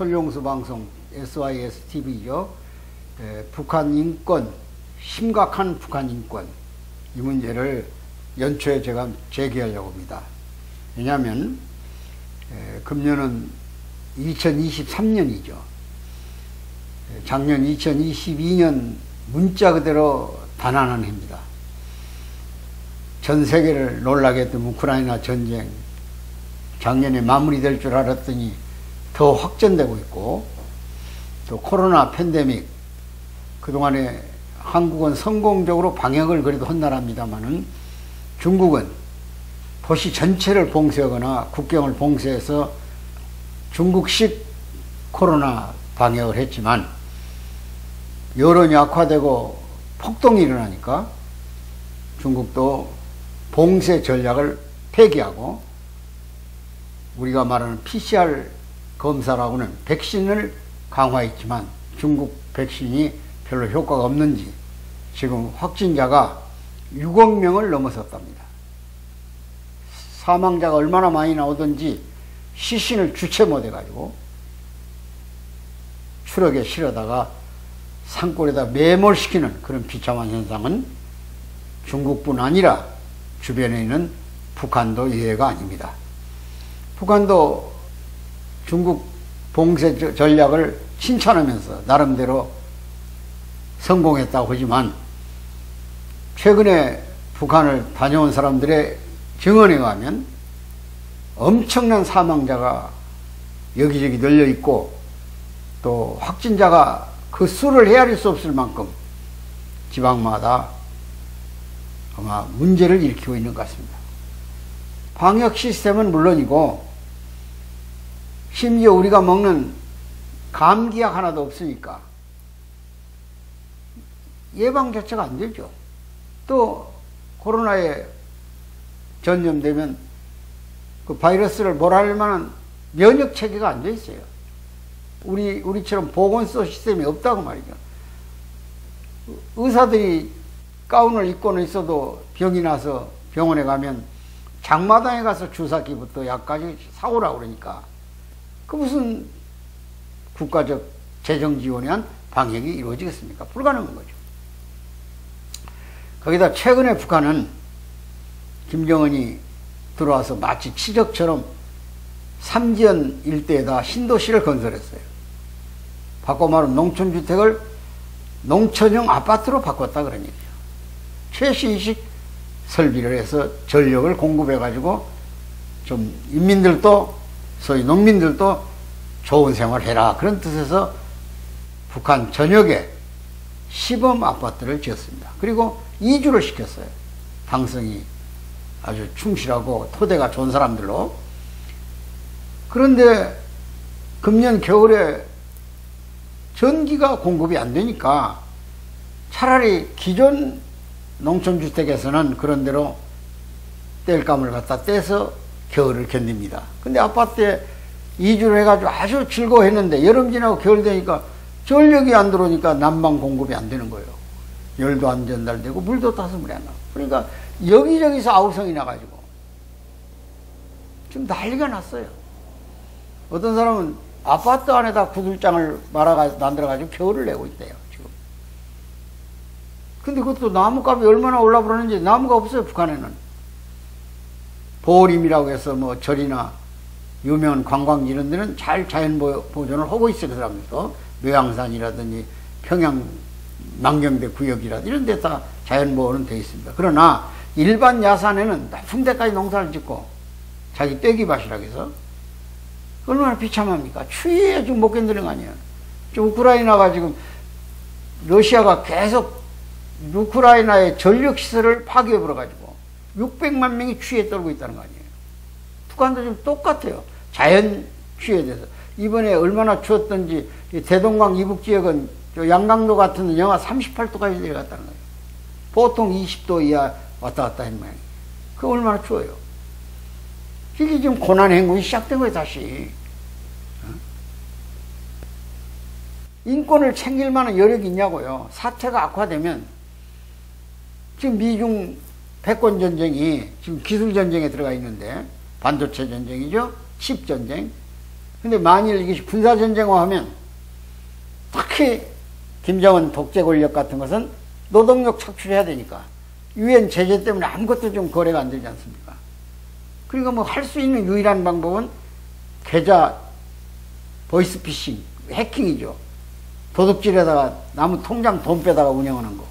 설용수 방송 SYSTV죠. 북한 인권, 심각한 북한 인권, 이 문제를 연초에 제가 제기하려고 합니다. 왜냐하면 금년은 2023년이죠. 작년 2022년 문자 그대로 단안한 해입니다. 전 세계를 놀라게 했던 우크라이나 전쟁, 작년에 마무리될 줄 알았더니 더 확전되고 있고, 또 코로나 팬데믹, 그동안에 한국은 성공적으로 방역을 그래도 한 나라입니다만은 중국은 도시 전체를 봉쇄하거나 국경을 봉쇄해서 중국식 코로나 방역을 했지만, 여론이 악화되고 폭동이 일어나니까 중국도 봉쇄 전략을 폐기하고, 우리가 말하는 PCR 검사라고는 백신을 강화했지만 중국 백신이 별로 효과가 없는지 지금 확진자가 6억 명을 넘어섰답니다. 사망자가 얼마나 많이 나오든지 시신을 주체 못해가지고 추럭에 실어다가 산골에다 매몰시키는 그런 비참한 현상은 중국뿐 아니라 주변에 있는 북한도 예외가 아닙니다. 북한도 중국 봉쇄 전략을 칭찬하면서 나름대로 성공했다고 하지만, 최근에 북한을 다녀온 사람들의 증언에 의하면 엄청난 사망자가 여기저기 널려 있고, 또 확진자가 그 수를 헤아릴 수 없을 만큼 지방마다 아마 문제를 일으키고 있는 것 같습니다. 방역 시스템은 물론이고 심지어 우리가 먹는 감기약 하나도 없으니까 예방 자체가 안 되죠. 또 코로나에 전염되면 그 바이러스를 몰아낼 만한 면역 체계가 안 돼 있어요. 우리처럼 보건소 시스템이 없다고 말이죠. 의사들이 가운을 입고는 있어도 병이 나서 병원에 가면 장마당에 가서 주사기부터 약까지 사오라고 그러니까 그 무슨 국가적 재정 지원에 한 방역이 이루어지겠습니까? 불가능한 거죠. 거기다 최근에 북한은 김정은이 들어와서 마치 치적처럼 삼지연 일대에다 신도시를 건설했어요. 바꿔 말하면 농촌주택을 농촌형 아파트로 바꿨다 그런 얘기죠. 최신식 설비를 해서 전력을 공급해가지고 좀 인민들도, 소위 농민들도 좋은 생활을 해라, 그런 뜻에서 북한 전역에 시범 아파트를 지었습니다. 그리고 이주를 시켰어요. 당성이 아주 충실하고 토대가 좋은 사람들로. 그런데 금년 겨울에 전기가 공급이 안 되니까 차라리 기존 농촌주택에서는 그런 대로 땔감을 갖다 떼서 겨울을 견딥니다. 근데 아파트에 이주를 해가지고 아주 즐거워했는데 여름 지나고 겨울 되니까 전력이 안 들어오니까 난방 공급이 안 되는 거예요. 열도 안 전달되고 물도 따서 물이 안 나고. 그러니까 여기저기서 아우성이 나가지고 지금 난리가 났어요. 어떤 사람은 아파트 안에다 구들장을 만들어가지고 겨울을 내고 있대요, 지금. 근데 그것도 나무값이 얼마나 올라버렸는지. 나무가 없어요, 북한에는. 보림이라고 해서 뭐 절이나 유명한 관광지 이런 데는 잘 자연 보존을 하고 있어요, 그 사람들도. 묘양산이라든지 평양 망경대 구역이라든지 이런 데 다 자연 보호는 되어 있습니다. 그러나 일반 야산에는 높은 데까지 농사를 짓고 자기 떼기밭이라고 해서 얼마나 비참합니까? 추위에 지금 못 견디는 거 아니에요. 지금 우크라이나가 지금 러시아가 계속 우크라이나의 전력시설을 파괴해버려가지고 600만 명이 추위에 떨고 있다는 거 아니에요. 북한도 지금 똑같아요. 자연 추위에 대해서. 이번에 얼마나 추웠던지 대동강 이북지역은 양강도 같은 데 영하 38도까지 내려갔다는 거예요. 보통 20도 이하 왔다 갔다 했는 모양이에요. 그거 얼마나 추워요. 이게 지금 고난 행군이 시작된 거예요, 다시. 인권을 챙길 만한 여력이 있냐고요. 사태가 악화되면 지금 미중 패권 전쟁이 지금 기술 전쟁에 들어가 있는데, 반도체 전쟁이죠, 칩 전쟁, 근데 만일 이것이 군사전쟁화하면 특히 김정은 독재 권력 같은 것은 노동력 착취해야 되니까 유엔 제재 때문에 아무것도 좀 거래가 안 되지 않습니까? 그러니까 뭐 할 수 있는 유일한 방법은 계좌 보이스피싱, 해킹이죠. 도둑질에다가 남의 통장 돈 빼다가 운영하는 거,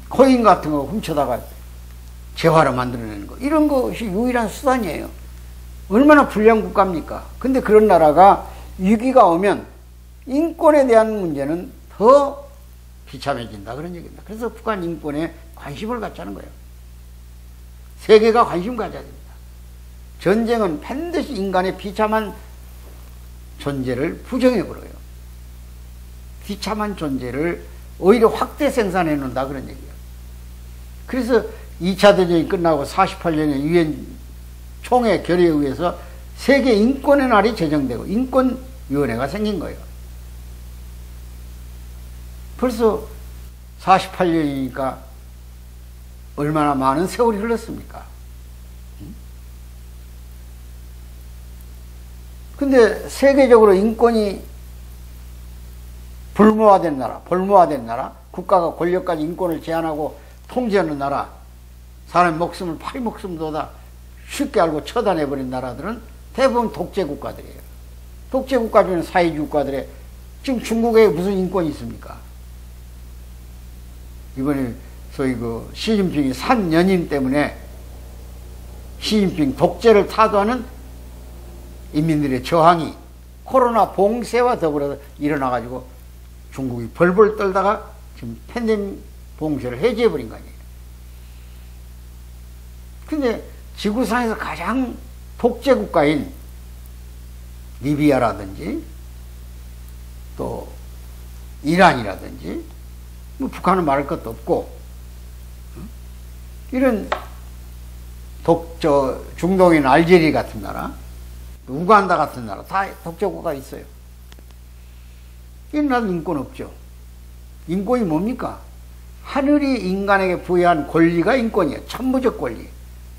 코인 같은 거 훔쳐다가 재화로 만들어내는 거, 이런 것이 유일한 수단이에요. 얼마나 불량 국가입니까? 근데 그런 나라가 위기가 오면 인권에 대한 문제는 더 비참해진다, 그런 얘기입니다. 그래서 북한 인권에 관심을 갖자는 거예요. 세계가 관심 가져야 됩니다. 전쟁은 반드시 인간의 비참한 존재를 부정해버려요. 비참한 존재를 오히려 확대 생산해 놓는다, 그런 얘기예요. 그래서 2차 대전이 끝나고 48년에 유엔 총회 결의에 의해서 세계 인권의 날이 제정되고 인권위원회가 생긴 거예요. 벌써 48년이니까 얼마나 많은 세월이 흘렀습니까? 근데 세계적으로 인권이 불모화된 나라, 볼모화된 나라, 국가가 권력까지 인권을 제한하고 통제하는 나라, 사람의 목숨을 파리 목숨보다 쉽게 알고 처단해버린 나라들은 대부분 독재 국가들이에요. 독재 국가 중에 사회주의 국가들에 지금 중국에 무슨 인권이 있습니까? 이번에 소위 그 시진핑이 산 연임 때문에 시진핑 독재를 타도하는 인민들의 저항이 코로나 봉쇄와 더불어서 일어나가지고 중국이 벌벌 떨다가 지금 팬데믹 봉쇄를 해제해버린 거 아니에요. 근데 지구상에서 가장 독재 국가인 리비아라든지 또 이란이라든지 뭐 북한은 말할 것도 없고 이런 중동에 있는 알제리 같은 나라, 우간다 같은 나라 다 독재국가가 있어요. 이런 나라도 인권 없죠. 인권이 뭡니까? 하늘이 인간에게 부여한 권리가 인권이에요. 천부적 권리.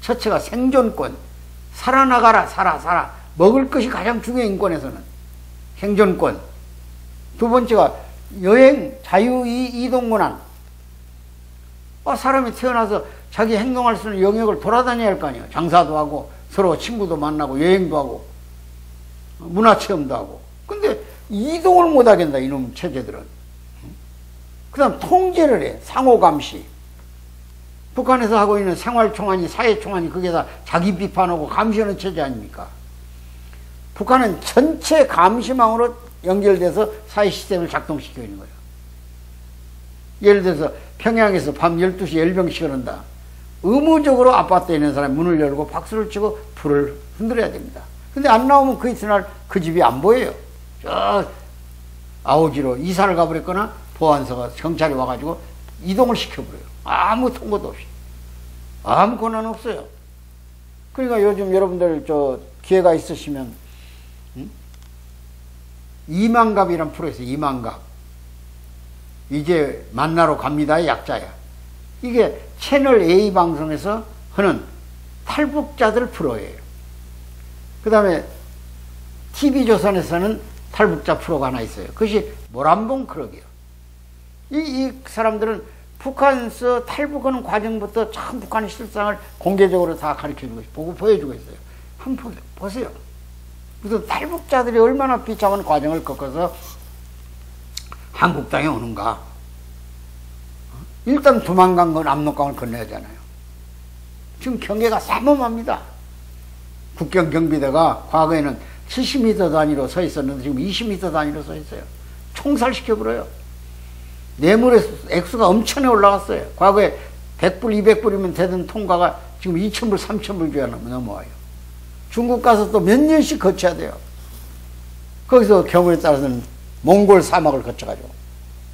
첫째가 생존권. 살아나가라, 살아. 먹을 것이 가장 중요해, 인권에서는. 생존권. 두 번째가 여행, 자유이동 권한. 사람이 태어나서 자기 행동할 수 있는 영역을 돌아다녀야 할 거 아니에요. 장사도 하고, 서로 친구도 만나고, 여행도 하고, 문화체험도 하고. 근데 이동을 못 하겠다, 이놈 체제들은. 그 다음 통제를 해. 상호감시. 북한에서 하고 있는 생활총안이, 사회총안이 그게 다 자기 비판하고 감시하는 체제 아닙니까? 북한은 전체 감시망으로 연결돼서 사회 시스템을 작동시키고 있는 거예요. 예를 들어서 평양에서 밤 12시에 열병식을 한다. 의무적으로 아파트에 있는 사람이 문을 열고 박수를 치고 불을 흔들어야 됩니다. 근데 안 나오면 그 이튿날 그 집이 안 보여요. 저 아오지로 이사를 가버렸거나 보안서가 경찰이 와가지고 이동을 시켜버려요. 아무 통보도 없이. 아무 권한 없어요. 그러니까 요즘 여러분들 기회가 있으시면 이만갑이란 프로 있어요. 이만갑. 이제 만나러 갑니다의 약자야. 이게 채널 A 방송에서 하는 탈북자들 프로예요. 그 다음에 TV조선에서는 탈북자 프로가 하나 있어요. 그것이 모란봉 크럭이에요. 이 사람들은 북한에서 탈북하는 과정부터 참 북한의 실상을 공개적으로 다 가르쳐주고 보고 보여주고 있어요. 한번 보세요. 무슨 탈북자들이 얼마나 비참한 과정을 겪어서 한국 땅에 오는가. 일단 도망간 건 압록강을 건너야 하잖아요. 지금 경계가 삼엄합니다. 국경 경비대가 과거에는 70m 단위로 서 있었는데 지금 20m 단위로 서 있어요. 총살시켜버려요. 뇌물의 액수가 엄청나게 올라갔어요. 과거에 100불, 200불이면 되던 통과가 지금 2,000불, 3,000불 줘야 넘어와요. 중국 가서 또 몇 년씩 거쳐야 돼요. 거기서 경우에 따라서는 몽골 사막을 거쳐가지고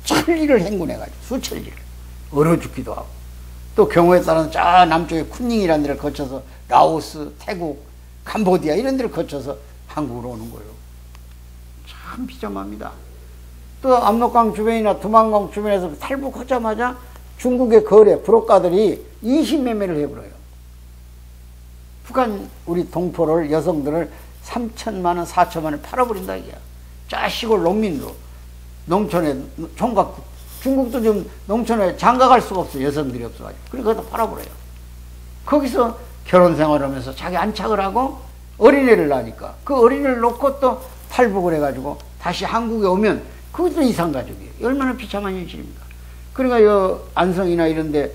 천리를 행군해가지고 수천리를 얼어 죽기도 하고 또 경우에 따라서 저 남쪽에 쿤닝이라는 데를 거쳐서 라오스, 태국, 캄보디아 이런 데를 거쳐서 한국으로 오는 거예요. 참 비참합니다. 또 압록강 주변이나 두만강 주변에서 탈북하자마자 중국의 거래, 브로커들이 인신매매를 해버려요. 북한 우리 동포를, 여성들을 3천만 원, 4천만 원 팔아버린다 이게. 자 시골 농민으로 농촌에 총각 중국도 지금 농촌에 장가갈 수가 없어. 여성들이 없어가지고. 그러니까 그것도 팔아버려요. 거기서 결혼 생활하면서 자기 안착을 하고 어린애를 낳으니까 그 어린애를 놓고 또 탈북을 해가지고 다시 한국에 오면 그것도 이상가족이에요. 얼마나 비참한 현실입니까? 그러니까 요 안성이나 이런데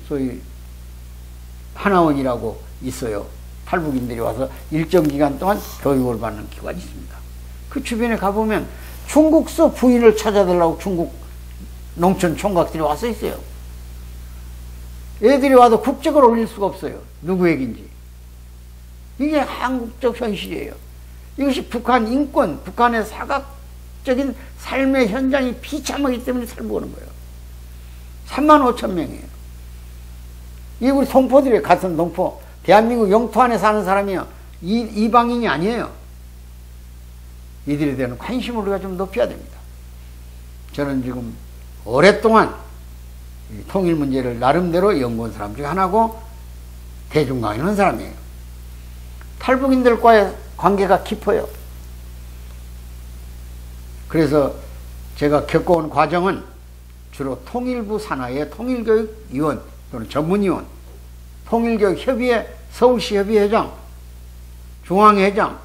소위 하나원이라고 있어요. 탈북인들이 와서 일정 기간 동안 교육을 받는 기관이 있습니다. 그 주변에 가보면 중국서 부인을 찾아달라고 중국 농촌 총각들이 와서 있어요. 애들이 와도 국적을 올릴 수가 없어요. 누구 얘기인지. 이게 한국적 현실이에요. 이것이 북한 인권, 북한의 사각적인 삶의 현장이 비참하기 때문에 살고 오는 거예요. 3만 5천 명이에요. 이 우리 동포들이 같은 동포, 대한민국 영토 안에 사는 사람이요. 이방인이 아니에요. 이들에 대한 관심을 우리가 좀 높여야 됩니다. 저는 지금 오랫동안 통일 문제를 나름대로 연구한 사람 중에 하나고 대중 강의하는 사람이에요. 탈북인들과의 관계가 깊어요. 그래서 제가 겪어온 과정은 주로 통일부 산하의 통일교육위원 또는 전문위원, 통일교육협의회 서울시 협의회장, 중앙회장,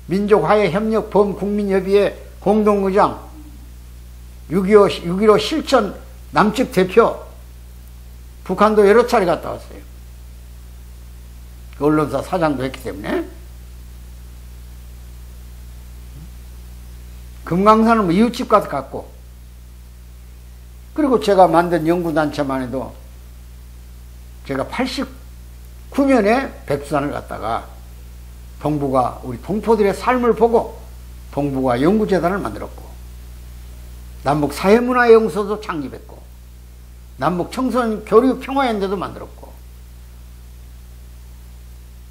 민족화해협력 범국민협의회 공동의장, 6.15 실천 남측 대표, 북한도 여러 차례 갔다 왔어요. 언론사 사장도 했기 때문에. 금강산은 뭐 이웃집 가서 갔고, 그리고 제가 만든 연구단체만 해도 제가 89년에 백두산을 갔다가 동북아 우리 동포들의 삶을 보고 동북아 연구재단을 만들었고, 남북 사회문화연구소도 창립했고, 남북 청소년 교류 평화연대도 만들었고,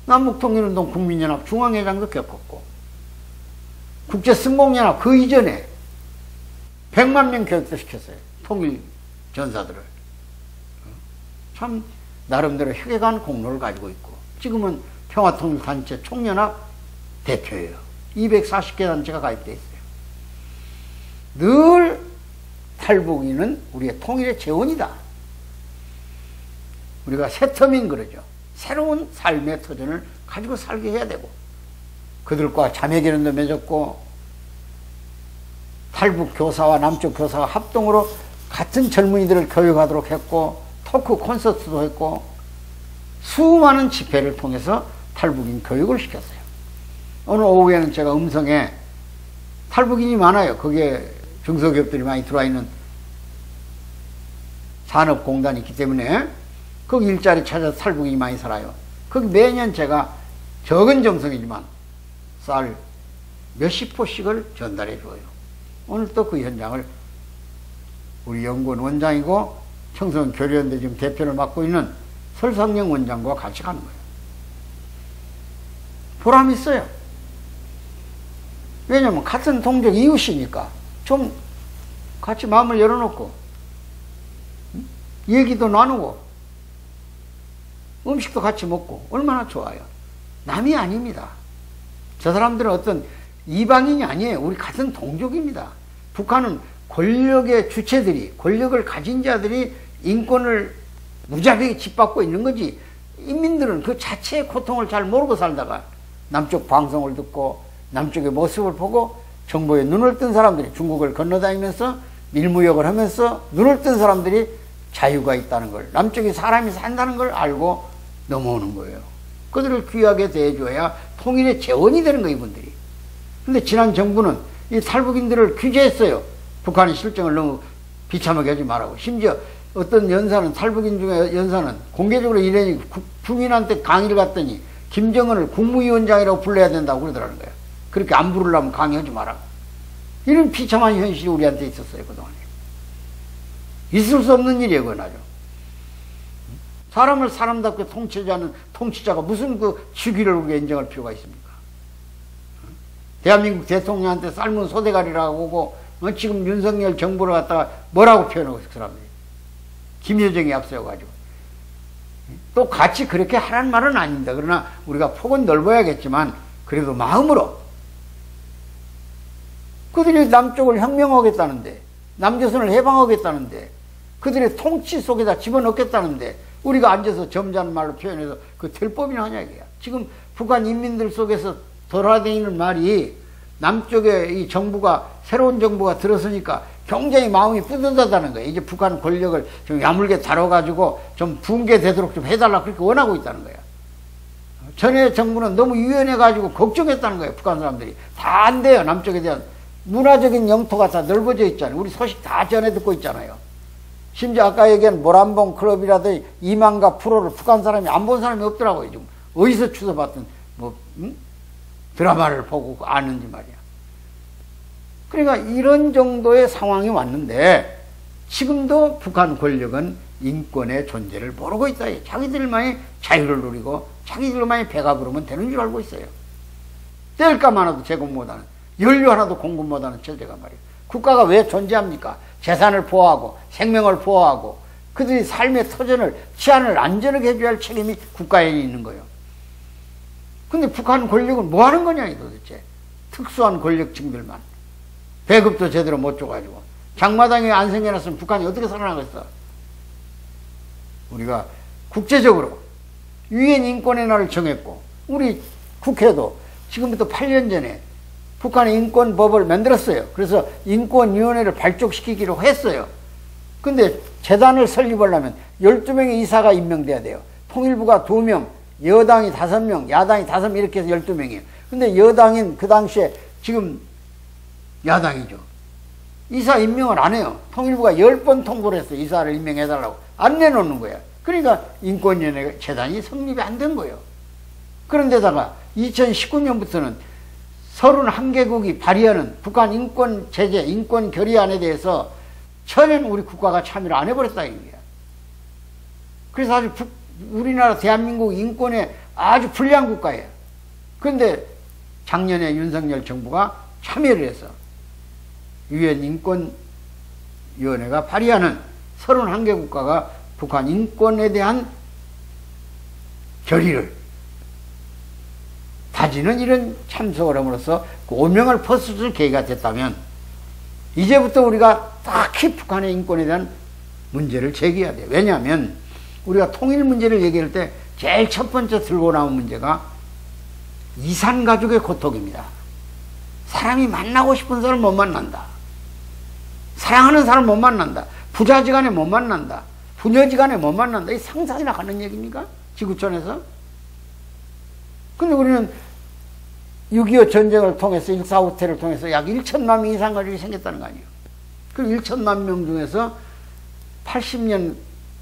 남북통일운동 국민연합 중앙회장도 겪었고, 국제승공연합 그 이전에 100만 명 교육도 시켰어요. 통일 전사들을. 참 나름대로 혁혁한 공로를 가지고 있고, 지금은 평화통일단체 총연합 대표예요. 240개 단체가 가입되어 있어요. 늘 탈북인은 우리의 통일의 재원이다. 우리가 새터민 그러죠. 새로운 삶의 터전을 가지고 살게 해야 되고, 그들과 자매결연도 맺었고, 탈북 교사와 남쪽 교사가 합동으로 같은 젊은이들을 교육하도록 했고, 토크 콘서트도 했고, 수많은 집회를 통해서 탈북인 교육을 시켰어요. 오늘 오후에는 제가 음성에 탈북인이 많아요. 거기에 중소기업들이 많이 들어와 있는 산업공단이 있기 때문에 거기 일자리 찾아서 탈북인이 많이 살아요. 거기 매년 제가 적은 정성이지만 쌀 몇십 포씩을 전달해 줘요. 오늘 또 그 현장을 우리 연구원 원장이고 청소년 교류연대 지금 대표를 맡고 있는 설상영 원장과 같이 가는 거예요. 보람 있어요. 왜냐면 같은 동족 이웃이니까 좀 같이 마음을 열어놓고 얘기도 나누고 음식도 같이 먹고 얼마나 좋아요. 남이 아닙니다. 저 사람들은 어떤 이방인이 아니에요. 우리 같은 동족입니다. 북한은 권력의 주체들이, 권력을 가진 자들이 인권을 무자비하게 짓밟고 있는 거지, 인민들은 그 자체의 고통을 잘 모르고 살다가 남쪽 방송을 듣고 남쪽의 모습을 보고 정보에 눈을 뜬 사람들이, 중국을 건너다니면서 밀무역을 하면서 눈을 뜬 사람들이 자유가 있다는 걸, 남쪽에 사람이 산다는 걸 알고 넘어오는 거예요. 그들을 귀하게 대해줘야 통일의 재원이 되는 거예요, 이분들이. 근데 지난 정부는 이 탈북인들을 규제했어요. 북한의 실정을 너무 비참하게 하지 말라고. 심지어 어떤 연사는, 탈북인 중에 연사는 공개적으로 이래니 국민한테 강의를 갔더니 김정은을 국무위원장이라고 불러야 된다고 그러더라는 거예요. 그렇게 안 부르려면 강의하지 마라. 이런 비참한 현실이 우리한테 있었어요, 그동안에. 있을 수 없는 일이에요, 그건 아주. 사람을 사람답게 통치하지 않는 통치자가 무슨 그 주기를 우리가 인정할 필요가 있습니까? 대한민국 대통령한테 삶은 소대가리라고 하고, 지금 윤석열 정부를 갖다가 뭐라고 표현하고 있어, 그 사람들이. 김여정이 앞서가지고. 또 같이 그렇게 하라는 말은 아닙니다. 그러나 우리가 폭은 넓어야겠지만 그래도 마음으로 그들이 남쪽을 혁명하겠다는데, 남조선을 해방하겠다는데, 그들의 통치 속에다 집어넣겠다는데 우리가 앉아서 점잖은 말로 표현해서 그 될 법이나 하냐 이거야. 지금 북한 인민들 속에서 돌아다니는 말이 남쪽에 이 정부가, 새로운 정부가 들어서니까 굉장히 마음이 뿌듯하다는 거예요. 이제 북한 권력을 좀 야물게 다뤄가지고 좀 붕괴되도록 좀 해달라 그렇게 원하고 있다는 거예요. 전에 정부는 너무 유연해가지고 걱정했다는 거예요. 북한 사람들이. 다 안 돼요. 남쪽에 대한 문화적인 영토가 다 넓어져 있잖아요. 우리 소식 다 전해 듣고 있잖아요. 심지어 아까 얘기한 모란봉 클럽이라든지 2만가 프로를 북한 사람이 안 본 사람이 없더라고요. 지금 어디서 주워봤던 드라마를 보고 아는지 말이야. 그러니까 이런 정도의 상황이 왔는데 지금도 북한 권력은 인권의 존재를 모르고 있다. 자기들만이 자유를 누리고 자기들만이 배가 부르면 되는 줄 알고 있어요. 뗄감 하나도 제공 못하는, 연료 하나도 공급 못하는 체제가 말이에요. 국가가 왜 존재합니까? 재산을 보호하고 생명을 보호하고 그들이 삶의 터전을, 치안을 안전하게 해줘야 할 책임이 국가에 있는 거예요. 근데 북한 권력은 뭐 하는 거냐 도대체. 특수한 권력층들만 배급도 제대로 못 줘가지고 장마당에 안 생겨났으면 북한이 어떻게 살아나겠어. 우리가 국제적으로 유엔 인권의 날을 정했고 우리 국회도 지금부터 8년 전에 북한의 인권법을 만들었어요. 그래서 인권위원회를 발족시키기로 했어요. 근데 재단을 설립하려면 12명의 이사가 임명돼야 돼요. 통일부가 2명, 여당이 5명, 야당이 5명 이렇게 해서 12명이에요. 근데 여당인 그 당시에 지금 야당이죠. 이사 임명을 안 해요. 통일부가 10번 통보를 했어요. 이사를 임명해달라고. 안 내놓는 거야. 그러니까 인권위원회 재단이 성립이 안 된 거예요. 그런데다가 2019년부터는 31개국이 발의하는 북한 인권 제재, 인권 결의안에 대해서 전혀 우리 국가가 참여를 안 해버렸다 이거야. 그래서 아주 우리나라 대한민국 인권에 아주 불리한 국가예요. 그런데 작년에 윤석열 정부가 참여를 해서 유엔 인권위원회가 발의하는 31개 국가가 북한 인권에 대한 결의를 다지는 이런 참석을 함으로써 그 오명을 퍼쓸 계기가 됐다면 이제부터 우리가 딱히 북한의 인권에 대한 문제를 제기해야 돼요. 왜냐하면 우리가 통일 문제를 얘기할 때 제일 첫 번째 들고 나온 문제가 이산가족의 고통입니다. 사람이 만나고 싶은 사람 못 만난다. 사랑하는 사람 못 만난다. 부자지간에 못 만난다. 부녀지간에 못 만난다. 이 상상이나 가는 얘기입니까? 지구촌에서? 근데 우리는 6.25 전쟁을 통해서 1.4후퇴를 통해서 약 1천만 명 이상 가족이 생겼다는 거 아니에요. 그 1천만 명 중에서 80년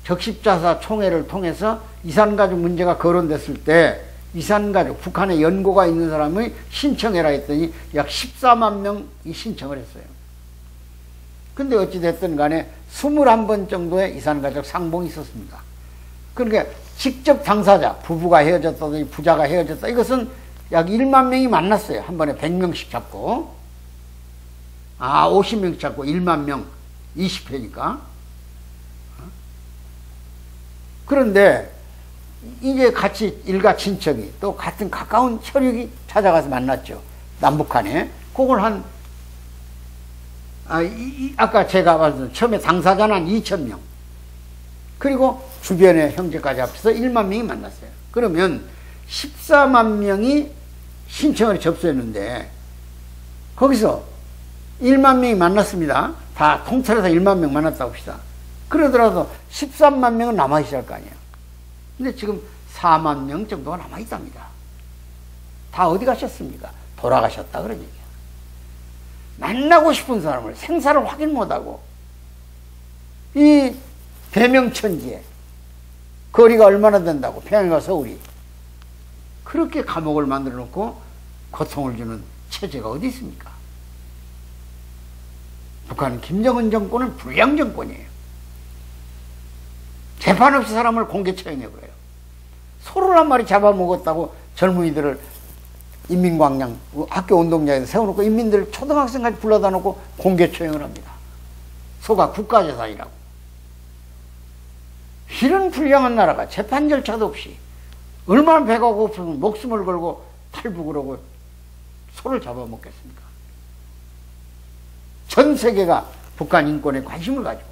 적십자사 총회를 통해서 이산가족 문제가 거론됐을 때 이산가족, 북한에 연고가 있는 사람이 신청해라 했더니 약 14만 명이 신청을 했어요. 근데 어찌됐든 간에 21번 정도의 이산가족 상봉이 있었습니다. 그러니까 직접 당사자, 부부가 헤어졌다든지 부자가 헤어졌다. 이것은 약 1만 명이 만났어요. 한 번에 100명씩 잡고. 50명 잡고 1만 명, 20회니까. 그런데 이제 같이 일가 친척이 또 같은 가까운 혈육이 찾아가서 만났죠. 남북한에. 그걸 아까 제가 말씀 처음에 당사자는 한 2,000명. 그리고 주변의 형제까지 합해서 1만 명이 만났어요. 그러면 14만 명이 신청을 접수했는데 거기서 1만 명이 만났습니다. 다 통틀어서 1만 명 만났다고 합시다. 그러더라도 13만 명은 남아있을 거 아니에요. 근데 지금 4만 명 정도가 남아있답니다. 다 어디 가셨습니까? 돌아가셨다 그런 얘기야. 만나고 싶은 사람을 생사를 확인 못하고 이 대명천지에 거리가 얼마나 된다고 평양과 서울이 그렇게 감옥을 만들어 놓고 고통을 주는 체제가 어디 있습니까? 북한 김정은 정권은 불량 정권이에요. 재판 없이 사람을 공개 처형해버려요. 소를 한 마리 잡아먹었다고 젊은이들을 인민광장 학교 운동장에서 세워놓고 인민들 초등학생까지 불러다 놓고 공개 처형을 합니다. 소가 국가재산이라고. 이런 불량한 나라가 재판 절차도 없이 얼마나 배가 고프면 목숨을 걸고 탈북을 하고 소를 잡아먹겠습니까? 전 세계가 북한 인권에 관심을 가지고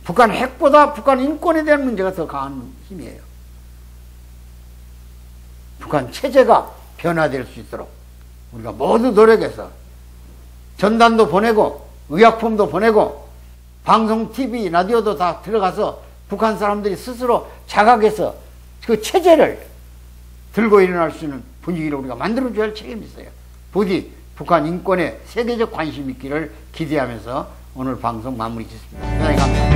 북한 핵보다 북한 인권에 대한 문제가 더 강한 힘이에요. 북한 체제가 변화될 수 있도록 우리가 모두 노력해서 전단도 보내고 의약품도 보내고 방송, TV, 라디오도 다 들어가서 북한 사람들이 스스로 자각해서 그 체제를 들고 일어날 수 있는 분위기를 우리가 만들어줘야 할 책임이 있어요. 부디 북한 인권에 세계적 관심이 있기를 기대하면서 오늘 방송 마무리 짓습니다. 대단히 감사합니다.